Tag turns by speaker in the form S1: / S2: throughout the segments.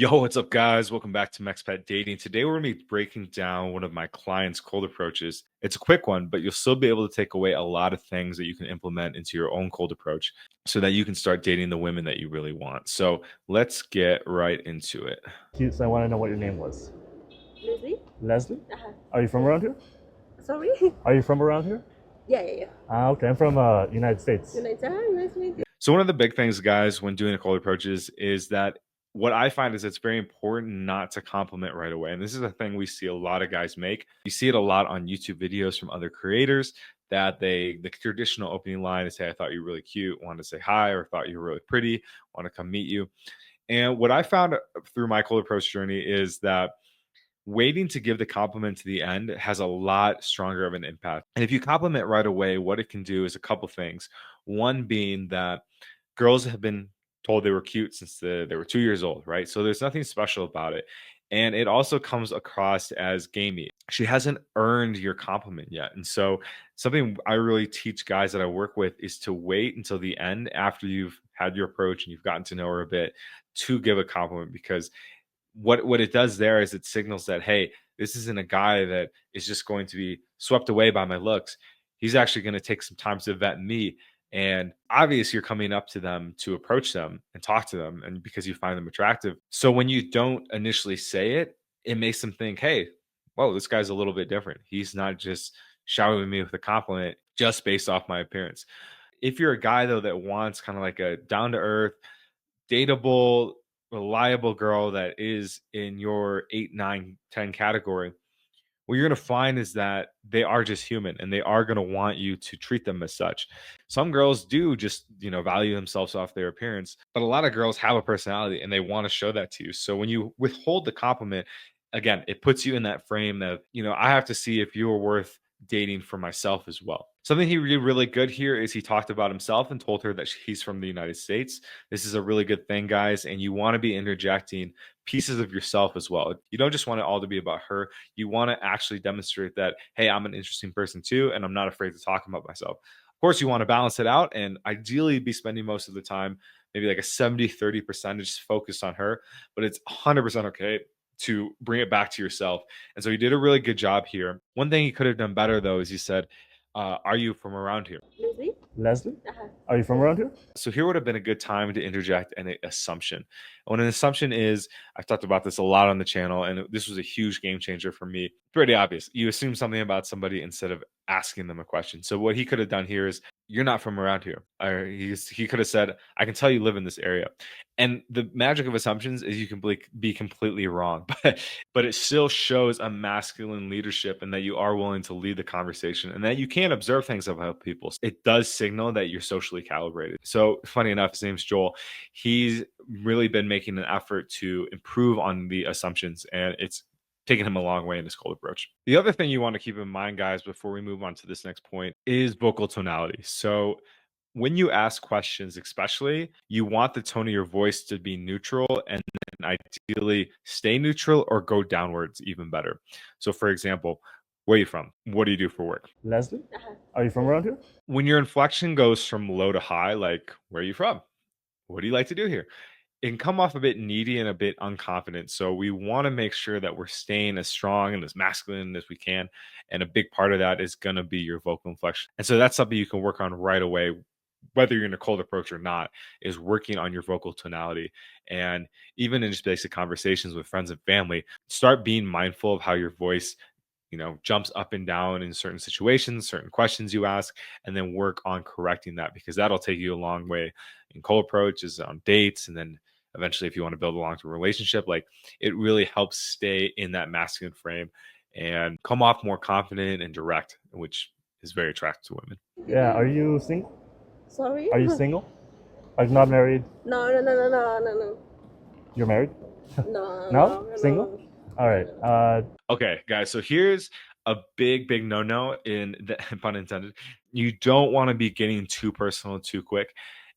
S1: Yo, what's up, guys? Welcome back to MexPet Dating. Today, we're going to be breaking down one of my clients' cold approaches. It's a quick one, but you'll still be able to take away a lot of things that you can implement into your own cold approach so that you can start dating the women that you really want. So, let's get right into it.
S2: So I want to know what your name was.
S3: Leslie?
S2: Leslie?
S3: Uh-huh.
S2: Are you from around here?
S3: Sorry?
S2: Are you from around here?
S3: Yeah.
S2: Okay. I'm from United States.
S3: United. Nice to meet you.
S1: So, one of the big things, guys, when doing a cold approaches is that what I find is it's very important not to compliment right away. And this is a thing we see a lot of guys make. You see it a lot on YouTube videos from other creators that the traditional opening line is, "Hey, I thought you were really cute, wanted to say hi, or thought you were really pretty, want to come meet you." And what I found through my cold approach journey is that waiting to give the compliment to the end has a lot stronger of an impact. And if you compliment right away, what it can do is a couple things. One being that girls have been told they were cute since they were 2 years old, right? So there's nothing special about it. And it also comes across as gamey. She hasn't earned your compliment yet. And so something I really teach guys that I work with is to wait until the end after you've had your approach and you've gotten to know her a bit to give a compliment, because what it does there is it signals that, hey, this isn't a guy that is just going to be swept away by my looks. He's actually going to take some time to vet me. And obviously you're coming up to them to approach them and talk to them, and because you find them attractive. So when you don't initially say it, it makes them think, hey, whoa, this guy's a little bit different. He's not just showering me with a compliment just based off my appearance. If you're a guy though that wants kind of like a down to earth, dateable, reliable girl that is in your 8, 9, 10 category, what you're going to find is that they are just human and they are going to want you to treat them as such. Some girls do just, value themselves off their appearance, but a lot of girls have a personality and they want to show that to you. So when you withhold the compliment, again, it puts you in that frame of, I have to see if you're worth dating for myself as well. Something he did really good here is he talked about himself and told her that he's from the United States. This is a really good thing, guys, and you want to be interjecting pieces of yourself as well. You don't just want it all to be about her. You want to actually demonstrate that, hey, I'm an interesting person too, and I'm not afraid to talk about myself. Of course, you want to balance it out and ideally be spending most of the time, maybe like a 70-30 percentage focused on her, but it's 100% okay to bring it back to yourself. And so he did a really good job here. One thing he could have done better, though, is he said, are you from around here?
S3: Leslie?
S2: Leslie?
S3: Uh-huh.
S2: Are you from around here?
S1: So here would have been a good time to interject an assumption. What an assumption is, I've talked about this a lot on the channel, and this was a huge game changer for me. Pretty obvious. You assume something about somebody instead of asking them a question. So what he could have done here is, you're not from around here. Or he could have said, I can tell you live in this area. And the magic of assumptions is you can be completely wrong, but it still shows a masculine leadership and that you are willing to lead the conversation and that you can observe things about people. It does signal that you're socially calibrated. So funny enough, his name's Joel. He's really been making an effort to improve on the assumptions, and it's taken him a long way in his cold approach. The other thing you want to keep in mind, guys, before we move on to this next point is vocal tonality. So when you ask questions, especially, you want the tone of your voice to be neutral and then ideally stay neutral or go downwards even better. So, for example, where are you from? What do you do for work?
S2: Leslie?
S3: Uh-huh.
S2: Are you from around here?
S1: When your inflection goes from low to high, like, where are you from? What do you like to do here? It can come off a bit needy and a bit unconfident. So we want to make sure that we're staying as strong and as masculine as we can. And a big part of that is going to be your vocal inflection. And so that's something you can work on right away, whether you're in a cold approach or not, is working on your vocal tonality. And even in just basic conversations with friends and family, start being mindful of how your voice jumps up and down in certain situations, certain questions you ask, and then work on correcting that, because that'll take you a long way in cold approaches, on dates, and then eventually if you want to build a long-term relationship. Like, it really helps stay in that masculine frame and come off more confident and direct, which is very attractive to women.
S2: Yeah. Are you single?
S3: Sorry?
S2: Are you single? Like not married?
S3: No.
S2: You're married?
S3: No.
S2: Single? All right.
S1: Okay, guys, so here's a big no-no, in the pun intended. You don't want to be getting too personal too quick.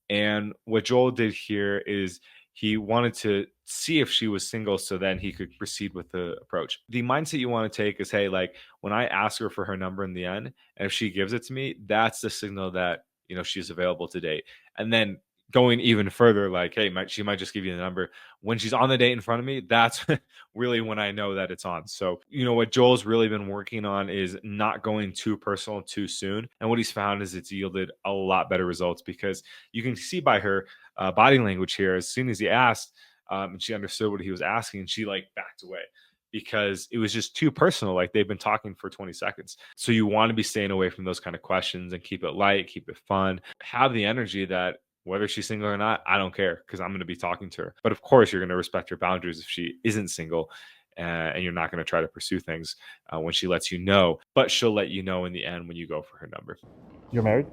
S1: And what Joel did here is he wanted to see if she was single so then he could proceed with the approach. The mindset you want to take is, hey, like, when I ask her for her number in the end, and if she gives it to me, that's the signal that she's available to date. And then going even further, like, hey, she might just give you the number. When she's on the date in front of me, that's really when I know that it's on. So, what Joel's really been working on is not going too personal too soon. And what he's found is it's yielded a lot better results, because you can see by her body language here, as soon as he asked, and she understood what he was asking, she like backed away, because it was just too personal. Like, they've been talking for 20 seconds. So you want to be staying away from those kind of questions and keep it light, keep it fun, have the energy that whether she's single or not, I don't care, because I'm going to be talking to her. But of course, you're going to respect her boundaries if she isn't single, and you're not going to try to pursue things when she lets you know. But she'll let you know in the end when you go for her number.
S2: You're married?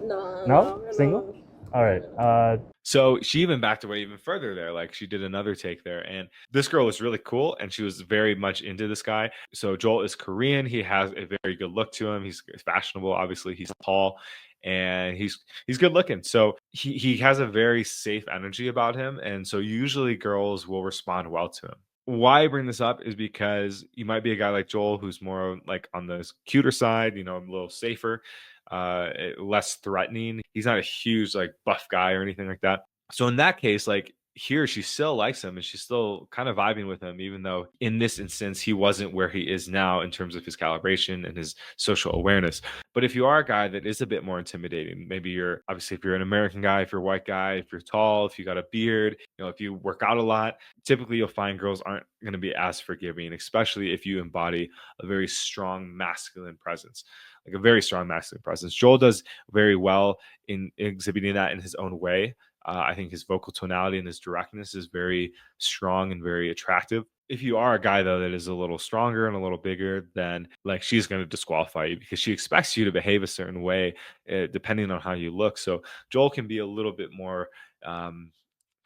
S3: No,
S2: No?
S3: no,
S2: Single?
S3: no.
S2: All right.
S1: So she even backed away even further there. Like, she did another take there. And this girl was really cool, and she was very much into this guy. So Joel is Korean. He has a very good look to him. He's fashionable. Obviously, he's tall, and he's good looking. So he has a very safe energy about him. And so usually girls will respond well to him. Why I bring this up is because you might be a guy like Joel who's more like on the cuter side, a little safer, less threatening. He's not a huge like buff guy or anything like that. So in that case, like, here she still likes him and she's still kind of vibing with him, even though in this instance he wasn't where he is now in terms of his calibration and his social awareness. But if you are a guy that is a bit more intimidating, maybe you're obviously, if you're an American guy, if you're a white guy, if you're tall, if you got a beard, if you work out a lot, typically you'll find girls aren't going to be as forgiving, especially if you embody a very strong masculine presence. Like a very strong masculine presence. Joel does very well in exhibiting that in his own way. I think his vocal tonality and his directness is very strong and very attractive. If you are a guy, though, that is a little stronger and a little bigger, then like, she's going to disqualify you, because she expects you to behave a certain way depending on how you look. So Joel can be a little bit more kind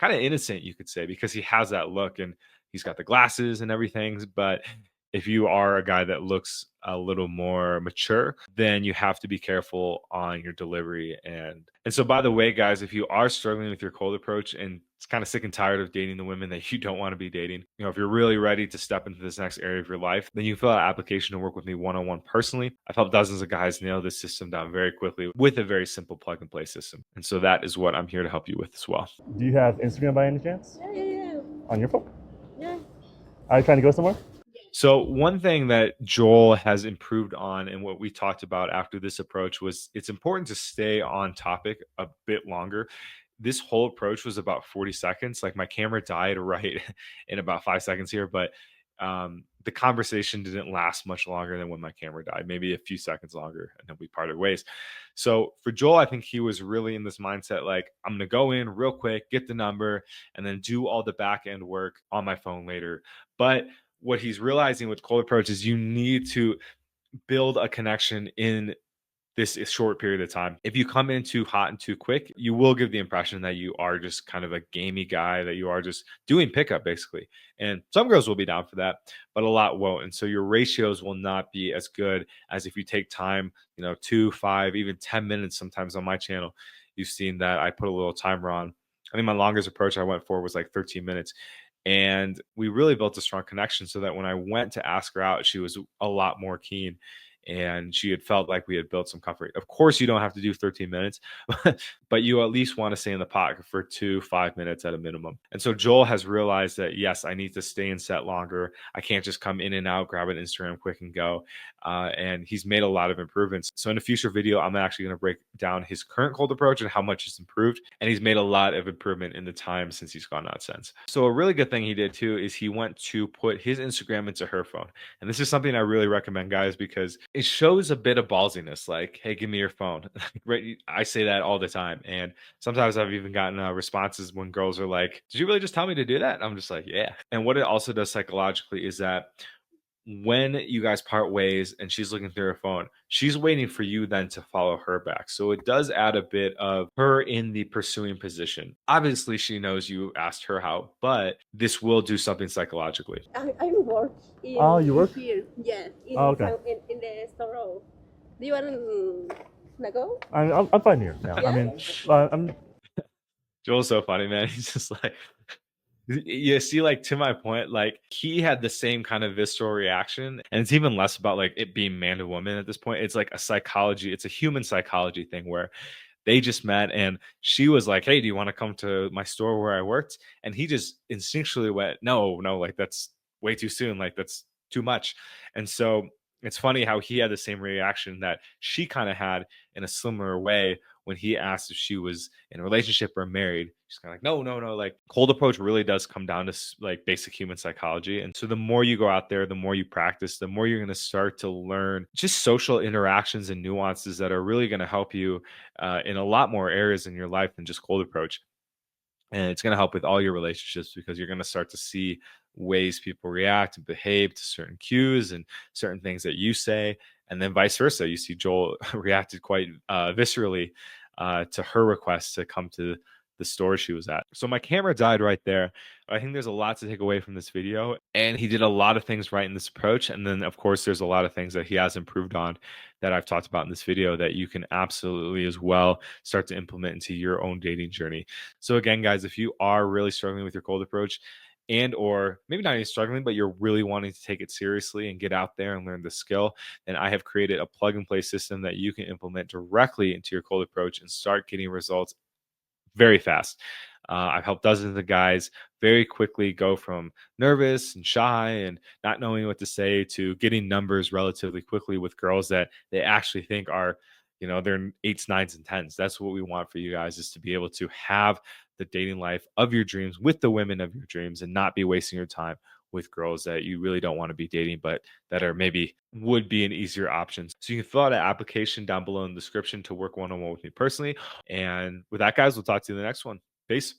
S1: of innocent, you could say, because he has that look and he's got the glasses and everything. But if you are a guy that looks a little more mature, then you have to be careful on your delivery. And so, by the way, guys, if you are struggling with your cold approach and it's kind of sick and tired of dating the women that you don't want to be dating, if you're really ready to step into this next area of your life, then you fill out an application to work with me one-on-one personally. I've helped dozens of guys nail this system down very quickly with a very simple plug and play system. And so that is what I'm here to help you with as well.
S2: Do you have Instagram by any chance?
S3: Yeah.
S2: On your phone?
S3: Yeah.
S2: Are you trying to go somewhere?
S1: So one thing that Joel has improved on, and what we talked about after this approach, was it's important to stay on topic a bit longer. This whole approach was about 40 seconds. Like, my camera died right in about 5 seconds here, but the conversation didn't last much longer than when my camera died, maybe a few seconds longer, and then we parted ways. So for Joel, I think he was really in this mindset, like, I'm going to go in real quick, get the number, and then do all the back end work on my phone later. But what he's realizing with cold approach is you need to build a connection in this short period of time. If you come in too hot and too quick, you will give the impression that you are just kind of a gamey guy, that you are just doing pickup basically. And some girls will be down for that, but a lot won't. And so your ratios will not be as good as if you take time, 2, 5, even 10 minutes. Sometimes on my channel, you've seen that I put a little timer on. I think my longest approach I went for was like 13 minutes. And we really built a strong connection, so that when I went to ask her out, she was a lot more keen, and she had felt like we had built some comfort. Of course, you don't have to do 13 minutes, but you at least want to stay in the pocket for 5 minutes at a minimum. And so Joel has realized that, yes, I need to stay in set longer. I can't just come in and out, grab an Instagram quick and go. And he's made a lot of improvements. So in a future video, I'm actually going to break down his current cold approach and how much it's improved. And he's made a lot of improvement in the time since he's gone out since. So a really good thing he did too is he went to put his Instagram into her phone. And this is something I really recommend, guys, because it shows a bit of ballsiness. Like, hey, give me your phone. Right? I say that all the time. And sometimes I've even gotten responses when girls are like, did you really just tell me to do that? And I'm just like, yeah. And what it also does psychologically is that when you guys part ways and she's looking through her phone, she's waiting for you then to follow her back. So it does add a bit of her in the pursuing position. Obviously, she knows you asked her out, but this will do something psychologically.
S3: I work in
S2: you work
S3: here. Yeah.
S2: okay.
S3: In the store. Do you want to go?
S2: I'm fine here. Yeah.
S3: Yeah.
S2: I mean, I'm.
S1: Joel's so funny, man. He's just like, you see, like, to my point, like, he had the same kind of visceral reaction, and it's even less about like it being man to woman at this point. It's like a psychology, it's a human psychology thing where They just met, and she was like, "Hey, do you want to come to my store where I worked?" And he just instinctually went, "No, no, like that's way too soon. Like that's too much." And so it's funny how he had the same reaction that she kind of had in a similar way when he asked if she was in a relationship or married. She's kind of like, no, no, no. Like cold approach really does come down to like basic human psychology. And so the more you go out there, the more you practice, the more you're going to start to learn just social interactions and nuances that are really going to help you in a lot more areas in your life than just cold approach. And it's going to help with all your relationships because you're going to start to see ways people react and behave to certain cues and certain things that you say, and then vice versa. You see Joel reacted quite viscerally to her request to come to the store she was at. So my camera died right there. I think there's a lot to take away from this video, and he did a lot of things right in this approach. And then of course there's a lot of things that he has improved on that I've talked about in this video that you can absolutely as well start to implement into your own dating journey. So again, guys, if you are really struggling with your cold approach, and or maybe not even struggling, but you're really wanting to take it seriously and get out there and learn the skill, then I have created a plug and play system that you can implement directly into your cold approach and start getting results very fast. I've helped dozens of guys very quickly go from nervous and shy and not knowing what to say to getting numbers relatively quickly with girls that they actually think are, they're eights, nines, and tens. That's what we want for you guys, is to be able to have the dating life of your dreams with the women of your dreams and not be wasting your time with girls that you really don't want to be dating, but that are maybe would be an easier option. So you can fill out an application down below in the description to work one-on-one with me personally. And with that, guys, we'll talk to you in the next one. Peace.